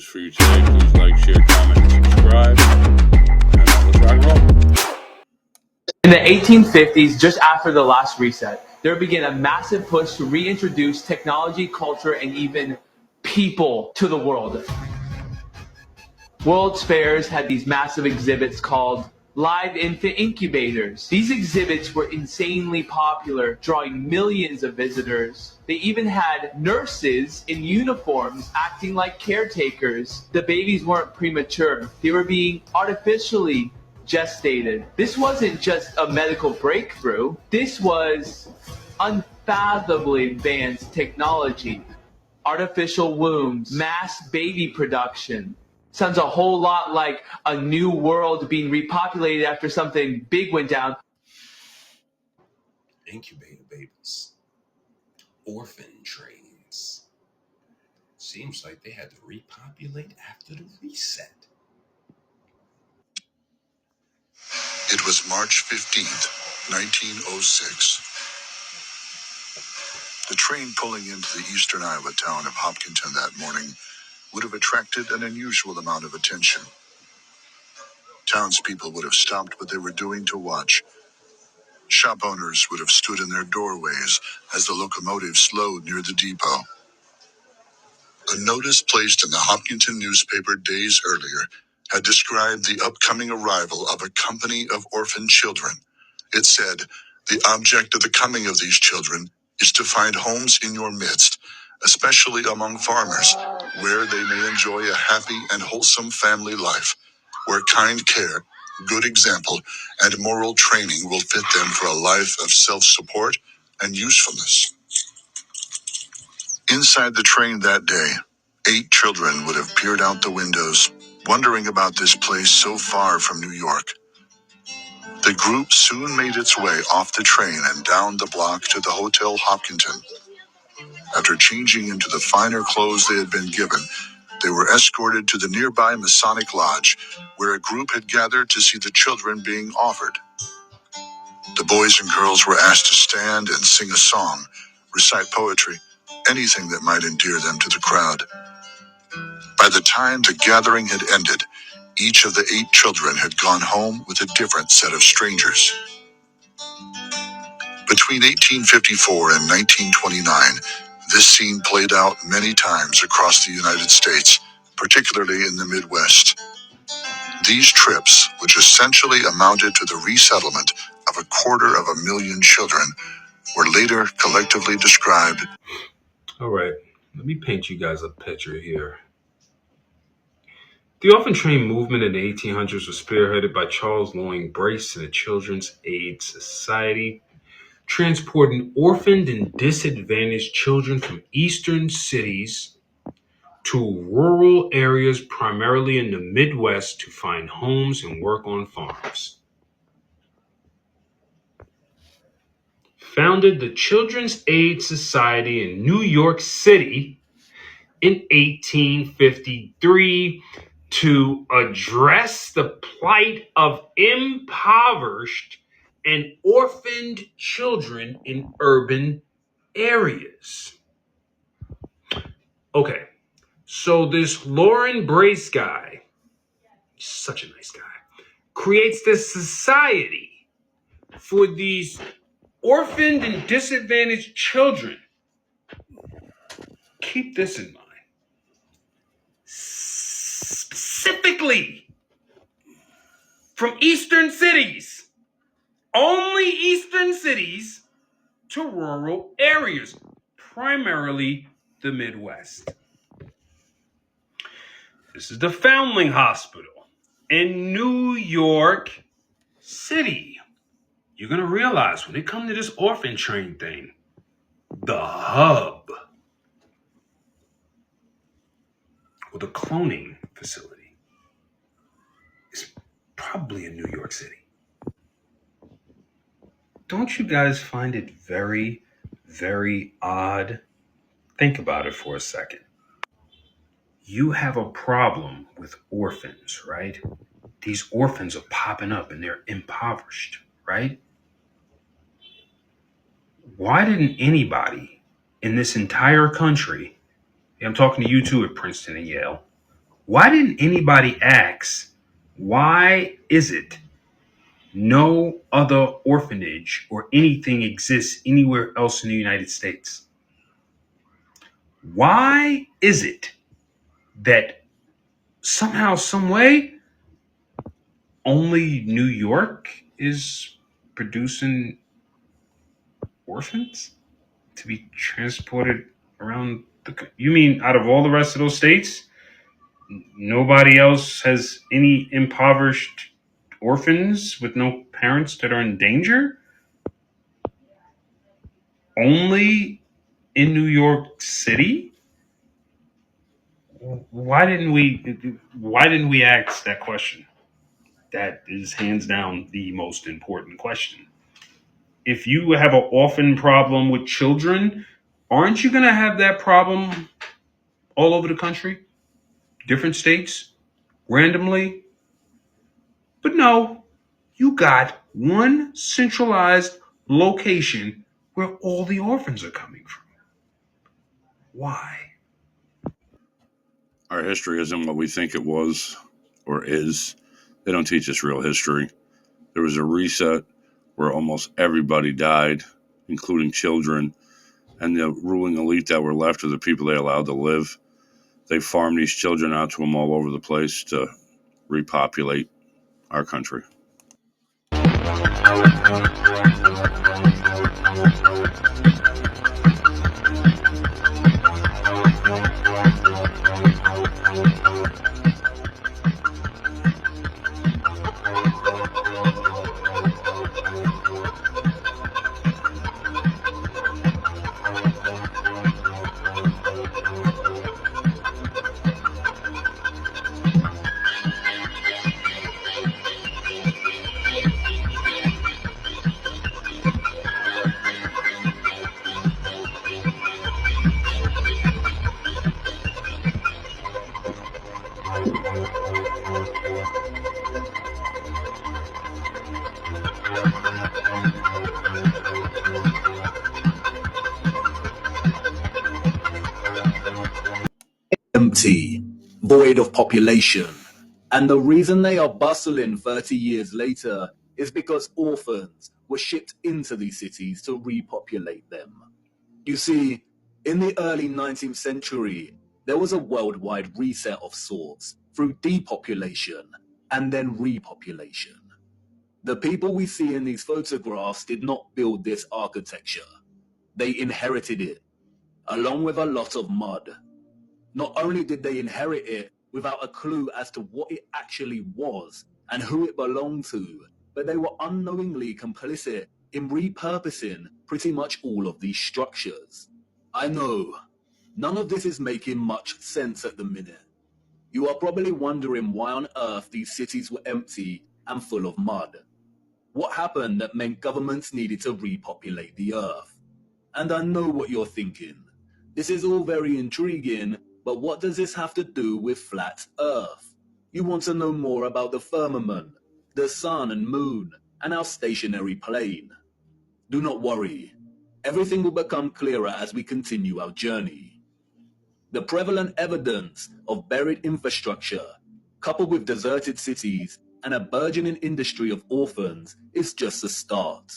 news for you today. Please like, share, comment, and subscribe. And let's rock and roll. In the 1850s, just after the last reset, there began a massive push to reintroduce technology, culture, and even people to the world. World's fairs had these massive exhibits called live infant incubators. These exhibits were insanely popular, drawing millions of visitors. They even had nurses in uniforms acting like caretakers. The babies weren't premature, they were being artificially gestated. This wasn't just a medical breakthrough, this was unfathomably advanced technology. Artificial wombs, mass baby production. Sounds a whole lot like a new world being repopulated after something big went down. Incubator babies. Orphan trains. Seems like they had to repopulate after the reset. It was March 15th, 1906. The train pulling into the eastern Iowa town of Hopkinton that morning would have attracted an unusual amount of attention. Townspeople would have stopped what they were doing to watch. Shop owners would have stood in their doorways as the locomotive slowed near the depot. A notice placed in the Hopkinton newspaper days earlier had described the upcoming arrival of a company of orphan children. It said, "The object of the coming of these children is to find homes in your midst, especially among farmers, where they may enjoy a happy and wholesome family life, where kind care, good example, and moral training will fit them for a life of self-support and usefulness." Inside the train that day, 8 children would have peered out the windows, wondering about this place so far from New York. The group soon made its way off the train and down the block to the Hotel Hopkinton. After changing into the finer clothes they had been given, they were escorted to the nearby Masonic Lodge, where a group had gathered to see the children being offered. The boys and girls were asked to stand and sing a song, recite poetry, anything that might endear them to the crowd. By the time the gathering had ended, each of the 8 children had gone home with a different set of strangers. Between 1854 and 1929, this scene played out many times across the United States, particularly in the Midwest. These trips, which essentially amounted to the resettlement of 250,000 children, were later collectively described. All right, let me paint you guys a picture here. The orphan train movement in the 1800s was spearheaded by Charles Loring Brace and the Children's Aid Society, transporting orphaned and disadvantaged children from eastern cities to rural areas, primarily in the Midwest, to find homes and work on farms. Founded the Children's Aid Society in New York City in 1853 to address the plight of impoverished and orphaned children in urban areas. Okay, so this Loring Brace guy, such a nice guy, creates this society for these orphaned and disadvantaged children. Keep this in mind. Specifically from eastern cities, only eastern cities, to rural areas, primarily the Midwest. This is the Foundling Hospital in New York City. You're going to realize when it comes to this orphan train thing, the hub or the cloning facility is probably in New York City. Don't you guys find it very, very odd? Think about it for a second. You have a problem with orphans, right? These orphans are popping up and they're impoverished, right? Why didn't anybody in this entire country, I'm talking to you too at Princeton and Yale, Why didn't anybody ask, why is it no other orphanage or anything exists anywhere else in the United States? Why is it that somehow, some way, only New York is producing orphans to be transported around you mean out of all the rest of those states, nobody else has any impoverished orphans with no parents that are in danger? Only in New York City? Why didn't we ask that question? That is hands down the most important question. If you have an orphan problem with children, aren't you going to have that problem all over the country? Different states, randomly? But no, you got one centralized location where all the orphans are coming from. Why? Our history isn't what we think it was or is. They don't teach us real history. There was a reset where almost everybody died, including children, and the ruling elite that were left are the people they allowed to live. They farmed these children out to them all over the place to repopulate our country. Empty, void of population. And the reason they are bustling 30 years later is because orphans were shipped into these cities to repopulate them. You see, in the early 19th century, there was a worldwide reset of sorts through depopulation and then repopulation. The people we see in these photographs did not build this architecture. They inherited it, along with a lot of mud. Not only did they inherit it without a clue as to what it actually was and who it belonged to, but they were unknowingly complicit in repurposing pretty much all of these structures. I know, none of this is making much sense at the minute. You are probably wondering why on earth these cities were empty and full of mud. What happened that meant governments needed to repopulate the earth? And I know what you're thinking. This is all very intriguing, but what does this have to do with flat Earth? You want to know more about the firmament, the sun and moon, and our stationary plane. Do not worry. Everything will become clearer as we continue our journey. The prevalent evidence of buried infrastructure, coupled with deserted cities and a burgeoning industry of orphans, is just a start.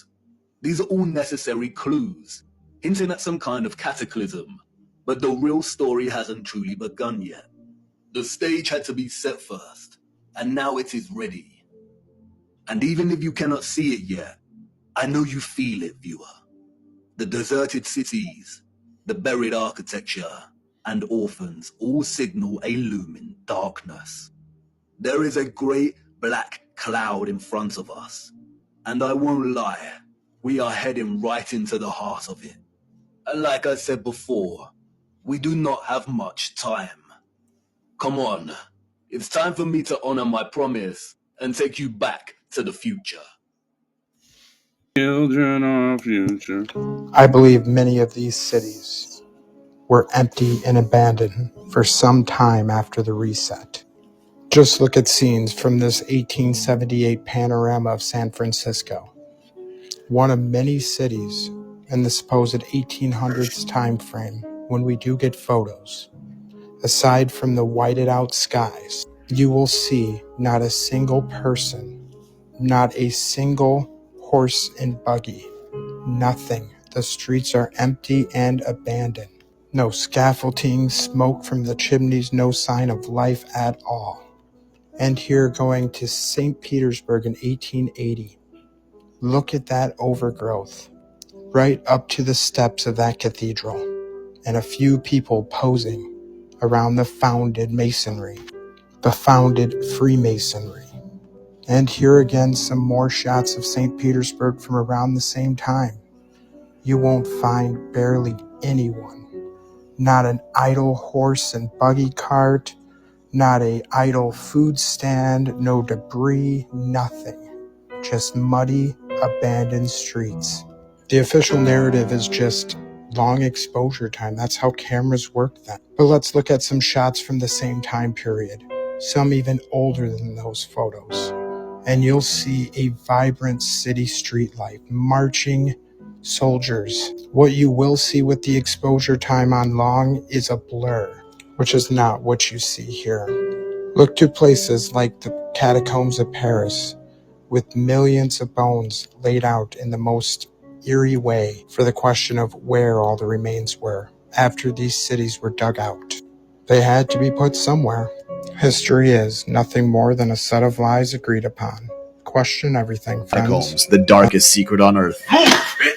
These are all necessary clues, hinting at some kind of cataclysm. But the real story hasn't truly begun yet. The stage had to be set first, and now it is ready. And even if you cannot see it yet, I know you feel it, viewer. The deserted cities, the buried architecture, and orphans all signal a looming darkness. There is a great black cloud in front of us, and I won't lie, we are heading right into the heart of it. And like I said before, we do not have much time. Come on, it's time for me to honor my promise and take you back to the future. Children are future. I believe many of these cities were empty and abandoned for some time after the reset. Just look at scenes from this 1878 panorama of San Francisco, one of many cities in the supposed 1800s time frame when we do get photos, Aside from the whited out skies, you will see not a single person, not a single horse and buggy, nothing. The streets are empty and abandoned. No scaffolding, smoke from the chimneys, no sign of life at all. And here going to St. Petersburg in 1880. Look at that overgrowth, right up to the steps of that cathedral, and a few people posing around the founded masonry, the founded Freemasonry. And here again, some more shots of St. Petersburg from around the same time. You won't find barely anyone, not an idle horse and buggy cart, not a idle food stand, no debris, nothing. Just muddy, abandoned streets. The official narrative is just long exposure time. That's how cameras work then. But let's look at some shots from the same time period, some even older than those photos. And you'll see a vibrant city street life, marching soldiers. What you will see with the exposure time on long is a blur, which is not what you see here. Look to places like the catacombs of Paris, with millions of bones laid out in the most eerie way for the question of where all the remains were after these cities were dug out. They had to be put somewhere. History is nothing more than a set of lies agreed upon. Question everything, friends. Catacombs, the darkest secret on Earth.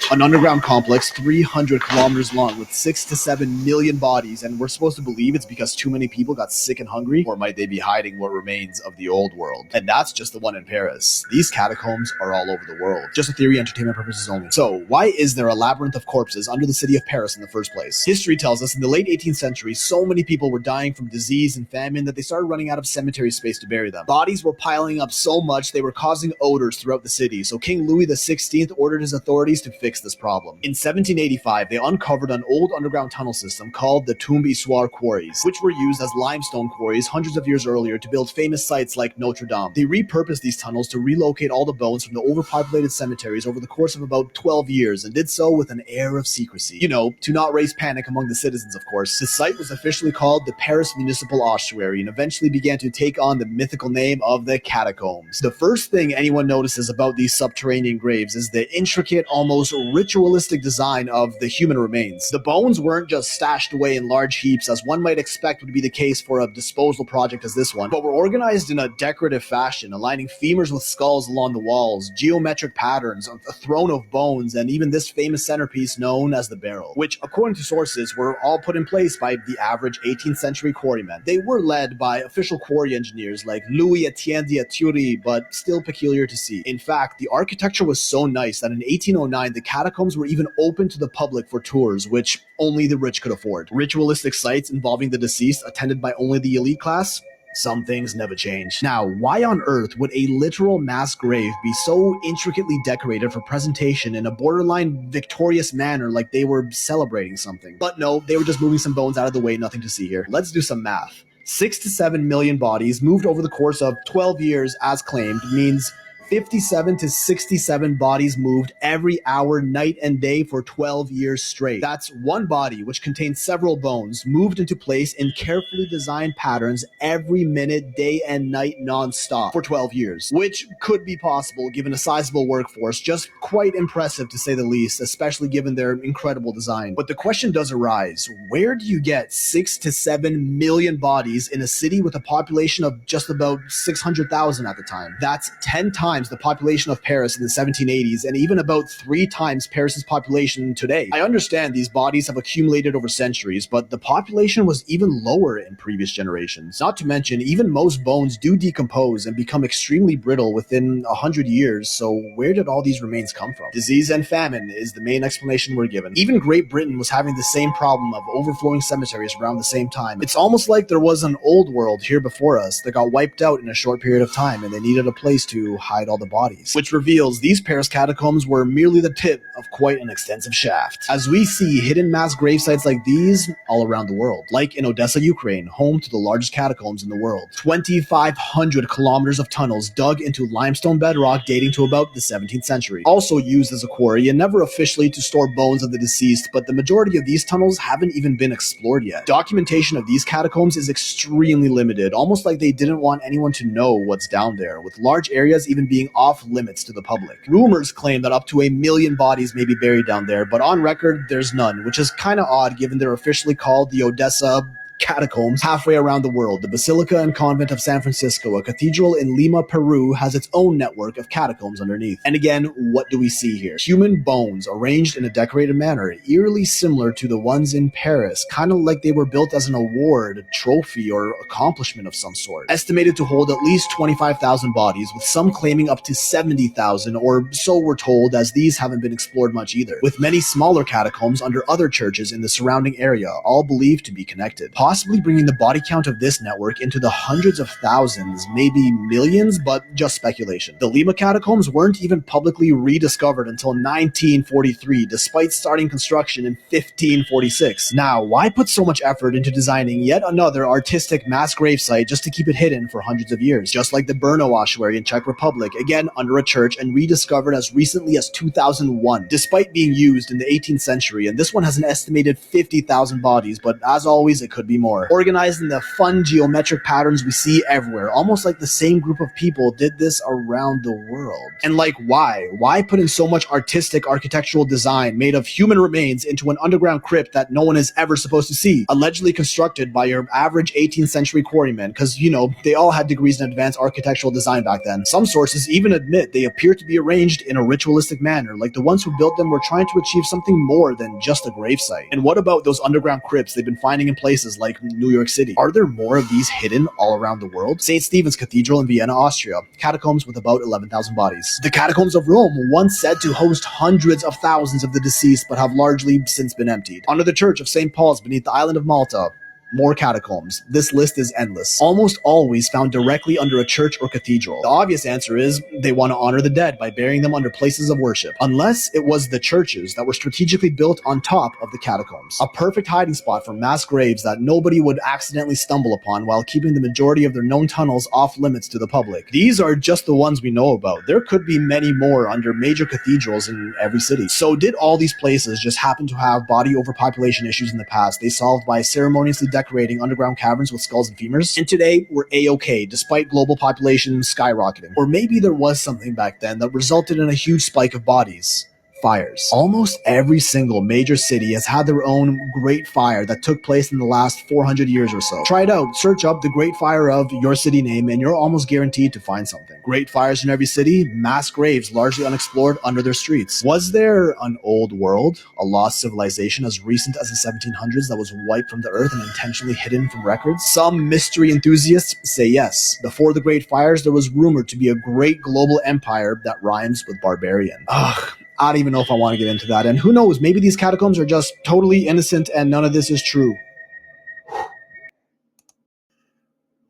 An underground complex 300 kilometers long with 6 to 7 million bodies, and we're supposed to believe it's because too many people got sick and hungry, or might they be hiding what remains of the old world? And that's just the one in Paris. These catacombs are all over the world. Just a theory, entertainment purposes only. So, why is there a labyrinth of corpses under the city of Paris in the first place? History tells us in the late 18th century, so many people were dying from disease and famine that they started running out of cemetery space to bury them. Bodies were piling up so much they were causing odors throughout the city, so King Louis XVI ordered his authorities to fix this problem. In 1785, they uncovered an old underground tunnel system called the Tombe Issoire quarries, which were used as limestone quarries hundreds of years earlier to build famous sites like Notre Dame. They repurposed these tunnels to relocate all the bones from the overpopulated cemeteries over the course of about 12 years, and did so with an air of secrecy. You know, to not raise panic among the citizens, of course. The site was officially called the Paris Municipal Ossuary, and eventually began to take on the mythical name of the Catacombs. The first thing anyone notices about these subterranean graves is the intricate, almost ritualistic design of the human remains. The bones weren't just stashed away in large heaps as one might expect would be the case for a disposal project as this one, but were organized in a decorative fashion, aligning femurs with skulls along the walls, geometric patterns, a throne of bones, and even this famous centerpiece known as the barrel, which, according to sources, were all put in place by the average 18th century quarrymen. They were led by official quarry engineers like Louis-Étienne d'Artillerie, but still peculiar to see. In fact, the architecture was so nice that in 1809, the catacombs were even open to the public for tours, which only the rich could afford. Ritualistic sites involving the deceased attended by only the elite class? Some things never change. Now, why on earth would a literal mass grave be so intricately decorated for presentation in a borderline victorious manner like they were celebrating something? But no, they were just moving some bones out of the way, nothing to see here. Let's do some math. 6 to 7 million bodies moved over the course of 12 years as claimed means 57 to 67 bodies moved every hour, night and day for 12 years straight. That's one body, which contains several bones, moved into place in carefully designed patterns every minute, day and night, non-stop for 12 years, which could be possible given a sizable workforce. Just quite impressive to say the least, especially given their incredible design. But the question does arise, where do you get 6 to 7 million bodies in a city with a population of just about 600,000 at the time? That's 10 times the population of Paris in the 1780s, and even about 3 times Paris's population today. I understand these bodies have accumulated over centuries, but the population was even lower in previous generations. Not to mention, even most bones do decompose and become extremely brittle within 100 years, so where did all these remains come from? Disease and famine is the main explanation we're given. Even Great Britain was having the same problem of overflowing cemeteries around the same time. It's almost like there was an old world here before us that got wiped out in a short period of time, and they needed a place to hide hide all the bodies, which reveals these Paris catacombs were merely the tip of quite an extensive shaft. As we see hidden mass grave sites like these all around the world, like in Odessa, Ukraine, home to the largest catacombs in the world. 2,500 kilometers of tunnels dug into limestone bedrock dating to about the 17th century. Also used as a quarry and never officially to store bones of the deceased, but the majority of these tunnels haven't even been explored yet. Documentation of these catacombs is extremely limited, almost like they didn't want anyone to know what's down there, with large areas even being off limits to the public. Rumors claim that up to 1 million bodies may be buried down there, but on record, there's none, which is kind of odd given they're officially called the Odessa catacombs halfway around the world. The Basilica and Convent of San Francisco, a cathedral in Lima, Peru, has its own network of catacombs underneath. And again, what do we see here? Human bones arranged in a decorated manner, eerily similar to the ones in Paris, kind of like they were built as an award, trophy, or accomplishment of some sort. Estimated to hold at least 25,000 bodies, with some claiming up to 70,000, or so we're told, as these haven't been explored much either, with many smaller catacombs under other churches in the surrounding area, all believed to be connected, possibly bringing the body count of this network into the hundreds of thousands, maybe millions, but just speculation. The Lima catacombs weren't even publicly rediscovered until 1943, despite starting construction in 1546. Now, why put so much effort into designing yet another artistic mass grave site just to keep it hidden for hundreds of years? Just like the Brno ossuary in Czech Republic, again under a church and rediscovered as recently as 2001, despite being used in the 18th century, and this one has an estimated 50,000 bodies, but as always, it could be more. Organized in the fun geometric patterns we see everywhere, almost like the same group of people did this around the world. And like, why? Why put in so much artistic architectural design made of human remains into an underground crypt that no one is ever supposed to see, allegedly constructed by your average 18th century quarryman? Because, you know, they all had degrees in advanced architectural design back then. Some sources even admit they appear to be arranged in a ritualistic manner, like the ones who built them were trying to achieve something more than just a gravesite. And what about those underground crypts they've been finding in places like New York City? Are there more of these hidden all around the world? St. Stephen's Cathedral in Vienna, Austria, catacombs with about 11,000 bodies. The catacombs of Rome, once said to host hundreds of thousands of the deceased, but have largely since been emptied. Under the Church of St. Paul's beneath the island of Malta, more catacombs. This list is endless. Almost always found directly under a church or cathedral. The obvious answer is they want to honor the dead by burying them under places of worship. Unless it was the churches that were strategically built on top of the catacombs. A perfect hiding spot for mass graves that nobody would accidentally stumble upon while keeping the majority of their known tunnels off limits to the public. These are just the ones we know about. There could be many more under major cathedrals in every city. So did all these places just happen to have body overpopulation issues in the past they solved by ceremoniously decorating underground caverns with skulls and femurs? And today, we're A-okay, despite global population skyrocketing. Or maybe there was something back then that resulted in a huge spike of bodies. Fires. Almost every single major city has had their own Great Fire that took place in the last 400 years or so. Try it out. Search up the Great Fire of your city name and you're almost guaranteed to find something. Great fires in every city, mass graves largely unexplored under their streets. Was there an old world, a lost civilization as recent as the 1700s that was wiped from the earth and intentionally hidden from records? Some mystery enthusiasts say yes. Before the Great Fires, there was rumored to be a great global empire that rhymes with barbarian. Ugh. I don't even know if I want to get into that. And who knows, maybe these catacombs are just totally innocent and none of this is true.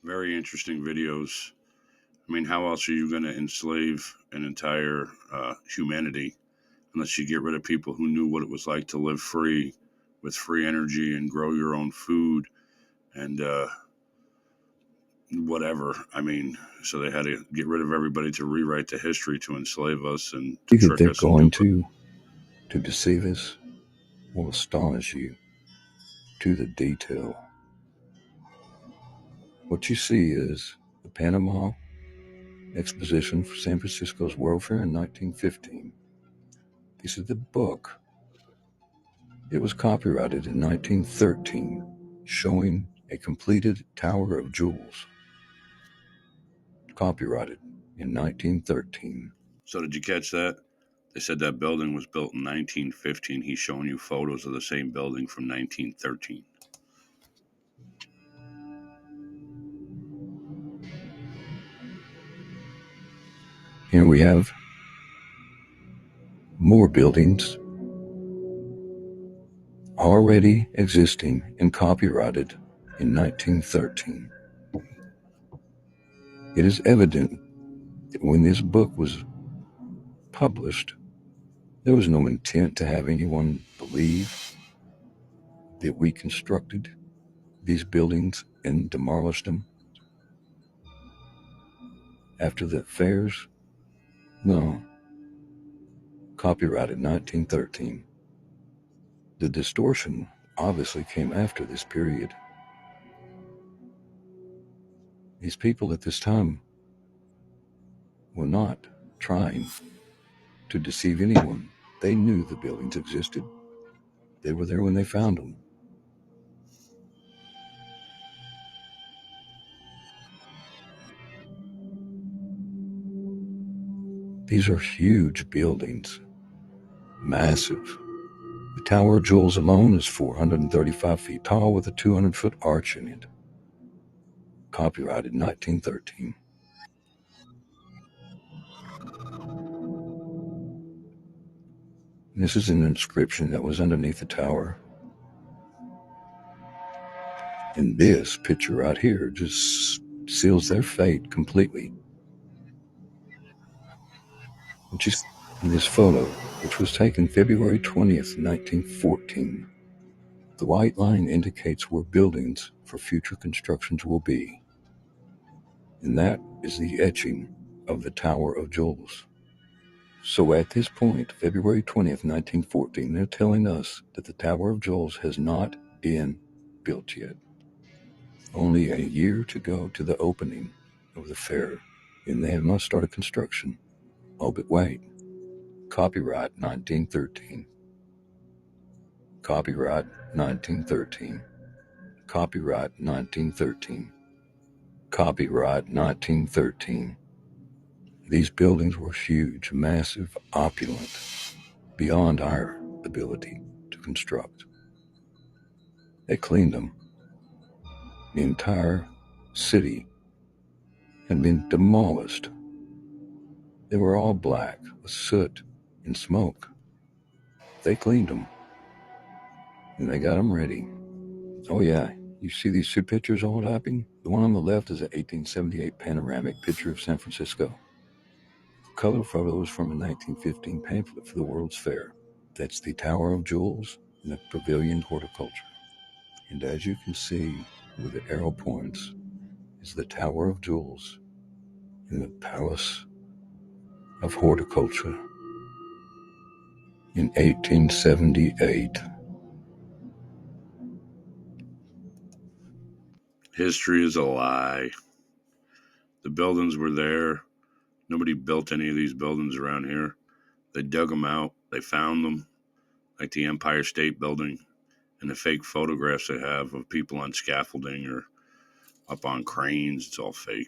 Very interesting videos. I mean, how else are you going to enslave an entire humanity unless you get rid of people who knew what it was like to live free with free energy and grow your own food and whatever. I mean, so they had to get rid of everybody to rewrite the history to enslave us and to Either trick they're us. going to deceive us will astonish you to the detail. What you see is the Panama Exposition for San Francisco's World Fair in 1915. This is the book. It was copyrighted in 1913, showing a completed Tower of Jewels. Copyrighted in 1913. So did you catch that? They said that building was built in 1915. He's showing you photos of the same building from 1913. Here we have more buildings already existing and copyrighted in 1913. It is evident When this book was published, there was no intent to have anyone believe that we constructed these buildings and demolished them after the fairs. No. Copyrighted 1913. The distortion obviously came after this period. These people at this time were not trying to deceive anyone. They knew the buildings existed. They were there when they found them. These are huge buildings, massive. The Tower of Jewels alone is 435 feet tall with a 200-foot arch in it. Copyrighted 1913. This is an inscription that was underneath the tower. And this picture right here just seals their fate completely. Which is in this photo, which was taken February 20th, 1914. The white line indicates where buildings for future constructions will be. And that is the etching of the Tower of Jewels. So at this point, February 20th, 1914, they're telling us that the Tower of Jewels has not been built yet. Only a year to go to the opening of the fair, and they have not started construction. Oh, but wait. Copyright 1913. Copyright 1913. Copyright 1913. Copyright 1913. These buildings were huge, massive, opulent, beyond our ability to construct. They cleaned them. The entire city had been demolished. They were all black with soot and smoke. They cleaned them. And they got them ready. Oh yeah, you see these two pictures overlapping? The one on the left is an 1878 panoramic picture of San Francisco. The color photo is from a 1915 pamphlet for the World's Fair. That's the Tower of Jewels and the Pavilion Horticulture. And as you can see with the arrow points is the Tower of Jewels in the Palace of Horticulture in 1878. History is a lie. The buildings were there. Nobody built any of these buildings around here. They dug them out. They found them, like the Empire State Building and the fake photographs they have of people on scaffolding or up on cranes. It's all fake.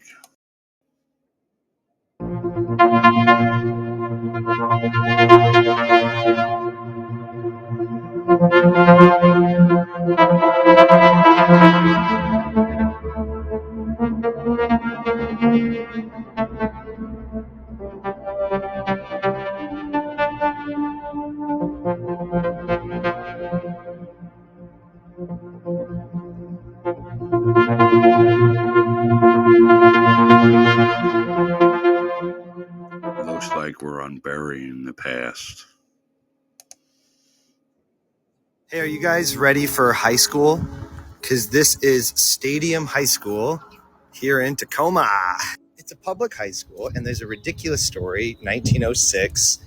Looks like we're unburying the past. Hey, are you guys ready for high school? Because this is Stadium High School here in Tacoma. It's a public high school, and there's a ridiculous story. 1906,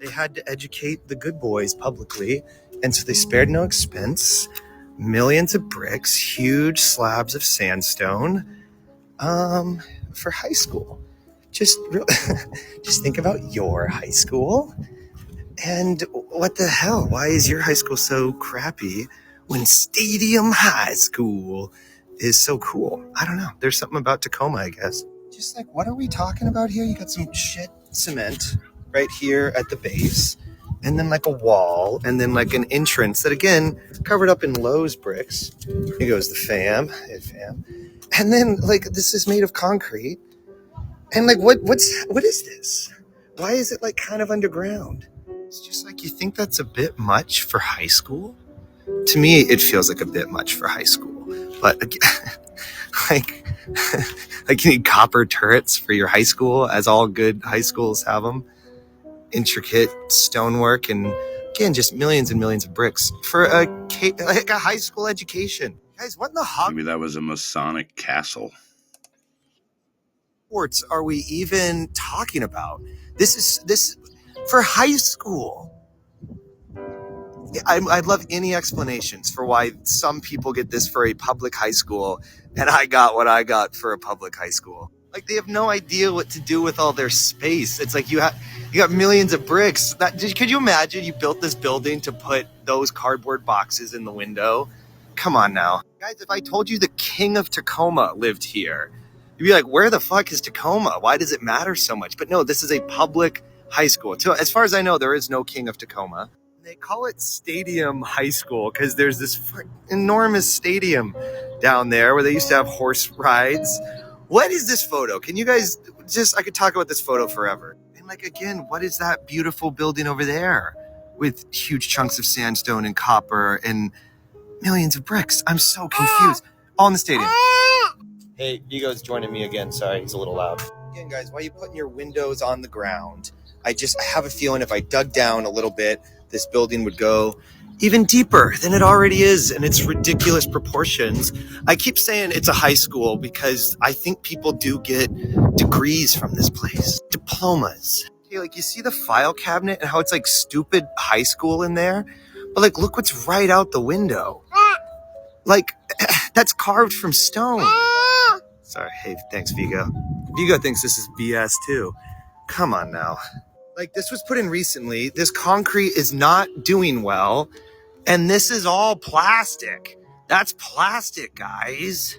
they had to educate the good boys publicly, and so they spared no expense. Millions of bricks, huge slabs of sandstone for high school. Just think about your high school. And what the hell? Why is your high school so crappy when Stadium High School is so cool? I don't know. There's something about Tacoma, I guess. Just like, what are we talking about here? You got some shit cement right here at the base, and then like a wall, and then like an entrance that, again, covered up in Lowe's bricks. Here goes the fam. Hey, fam. And then, like, this is made of concrete. And like, what is this? Why is it like kind of underground? It's just like, you think that's a bit much for high school? To me, it feels like a bit much for high school. But again, like, like you need copper turrets for your high school, as all good high schools have them. Intricate stonework and, again, just millions and millions of bricks for a high school education. Guys, what in the Maybe that was a Masonic castle. Hogwarts are we even talking about? This for high school. I'd love any explanations for why some people get this for a public high school and I got what I got for a public high school. Like, they have no idea what to do with all their space. It's like you got millions of bricks. Could you imagine you built this building to put those cardboard boxes in the window? Come on now. Guys, if I told you the king of Tacoma lived here, you'd be like, where the fuck is Tacoma? Why does it matter so much? But no, this is a public high school. So as far as I know, there is no king of Tacoma. They call it Stadium High School because there's this enormous stadium down there where they used to have horse rides. What is this photo? Can you guys I could talk about this photo forever. And like, again, what is that beautiful building over there with huge chunks of sandstone and copper and millions of bricks? I'm so confused. All in the stadium. Hey, Vigo's joining me again. Sorry, he's a little loud. Again, guys, why are you putting your windows on the ground? I have a feeling if I dug down a little bit, this building would go even deeper than it already is in its ridiculous proportions. I keep saying it's a high school because I think people do get degrees from this place, diplomas. Okay, like, you see the file cabinet and how it's like stupid high school in there? But like, look what's right out the window. Like, that's carved from stone. Sorry, hey, thanks, Vigo. Vigo thinks this is BS too. Come on now. Like, this was put in recently. This concrete is not doing well. And this is all plastic. That's plastic, guys.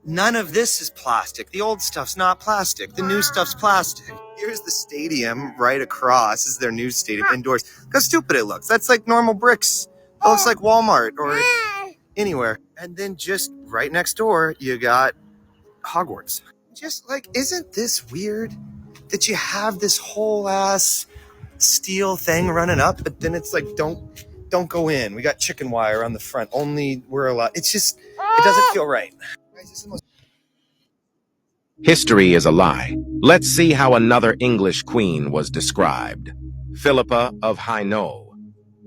None of this is plastic. The old stuff's not plastic. The new stuff's plastic. Here's the stadium right across. This is their new stadium indoors. Look how stupid it looks. That's like normal bricks. It looks like Walmart or anywhere. And then just right next door, you got Hogwarts. Just like, isn't this weird that you have this whole ass steel thing running up, but then it's like, don't go in. We got chicken wire on the front. Only we're allowed. It's just, it doesn't feel right. Guys, this is the most History is a lie. Let's see how another English queen was described. Philippa of Hainault.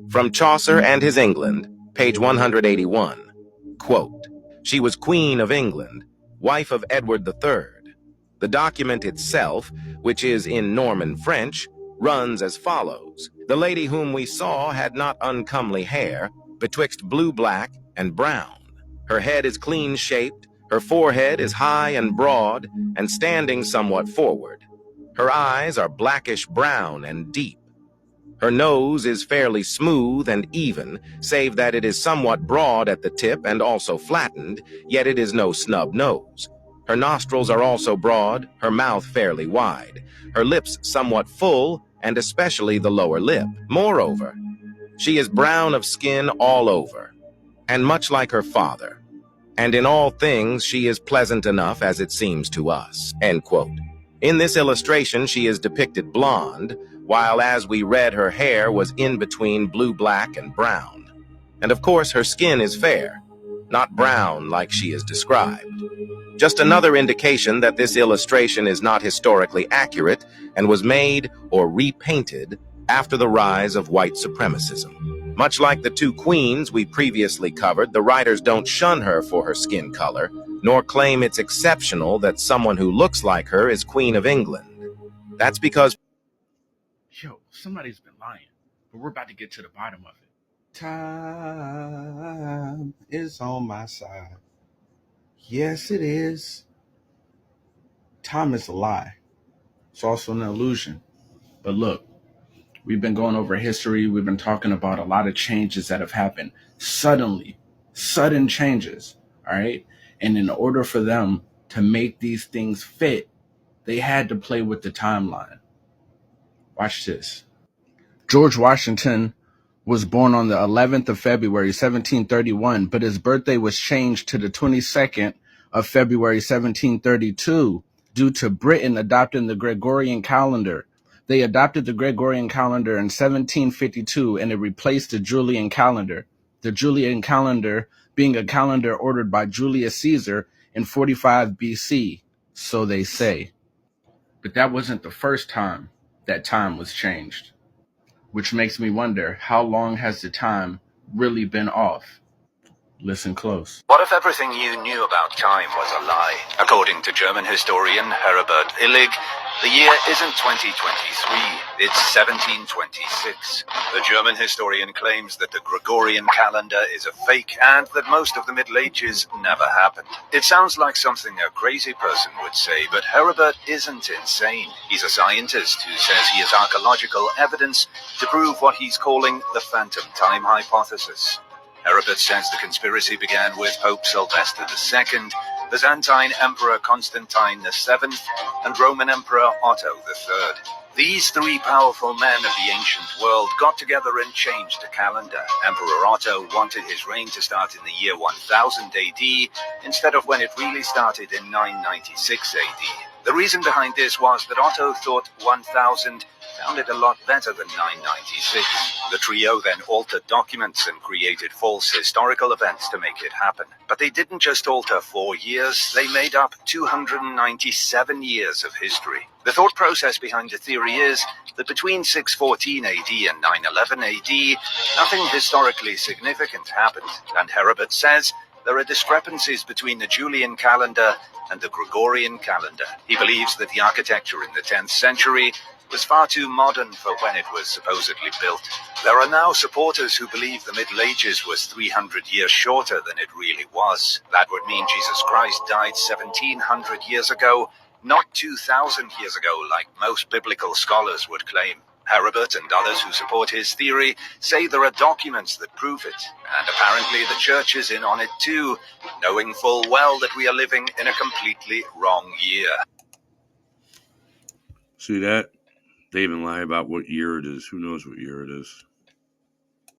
From Chaucer and His England, page 181. Quote, "She was Queen of England, wife of Edward III. The document itself, which is in Norman French, runs as follows. The lady whom we saw had not uncomely hair, betwixt blue-black and brown. Her head is clean-shaped, her forehead is high and broad, and standing somewhat forward. Her eyes are blackish-brown and deep. Her nose is fairly smooth and even, save that it is somewhat broad at the tip and also flattened, yet it is no snub nose. Her nostrils are also broad, her mouth fairly wide, her lips somewhat full, and especially the lower lip. Moreover, she is brown of skin all over, and much like her father. And in all things she is pleasant enough as it seems to us." End quote. In this illustration, she is depicted blonde, while as we read, her hair was in between blue-black and brown. And of course, her skin is fair, not brown like she is described. Just another indication that this illustration is not historically accurate and was made or repainted after the rise of white supremacism. Much like the two queens we previously covered, the writers don't shun her for her skin color, nor claim it's exceptional that someone who looks like her is Queen of England. That's because Yo, somebody's been lying, but we're about to get to the bottom of it. Time is on my side. Yes, it is. Time is a lie. It's also an illusion. But look, we've been going over history. We've been talking about a lot of changes that have happened suddenly, sudden changes, all right? And in order for them to make these things fit, they had to play with the timeline. Watch this. George Washington was born on the 11th of February, 1731, but his birthday was changed to the 22nd of February, 1732, due to Britain adopting the Gregorian calendar. They adopted the Gregorian calendar in 1752, and it replaced the Julian calendar. The Julian calendar being a calendar ordered by Julius Caesar in 45 BC, so they say. But that wasn't the first time that time was changed, which makes me wonder, how long has the time really been off? Listen close. What if everything you knew about time was a lie? According to German historian Herbert Illig, the year isn't 2023, it's 1726. The German historian claims that the Gregorian calendar is a fake and that most of the Middle Ages never happened. It sounds like something a crazy person would say, but Herbert isn't insane. He's a scientist who says he has archaeological evidence to prove what he's calling the phantom time hypothesis. Herbert says the conspiracy began with Pope Sylvester II, Byzantine Emperor Constantine VII, and Roman Emperor Otto III. These three powerful men of the ancient world got together and changed the calendar. Emperor Otto wanted his reign to start in the year 1000 AD instead of when it really started in 996 AD. The reason behind this was that Otto thought 1000 sounded a lot better than 996. The trio then altered documents and created false historical events to make it happen. But they didn't just alter 4 years, they made up 297 years of history. The thought process behind the theory is that between 614 AD and 911 AD, nothing historically significant happened, and Herbert says there are discrepancies between the Julian calendar and the Gregorian calendar. He believes that the architecture in the 10th century was far too modern for when it was supposedly built. There are now supporters who believe the Middle Ages was 300 years shorter than it really was. That would mean Jesus Christ died 1700 years ago, not 2000 years ago like most biblical scholars would claim. Herbert and others who support his theory say there are documents that prove it, and apparently the church is in on it too, knowing full well that we are living in a completely wrong year. See that? They even lie about what year it is. Who knows what year it is?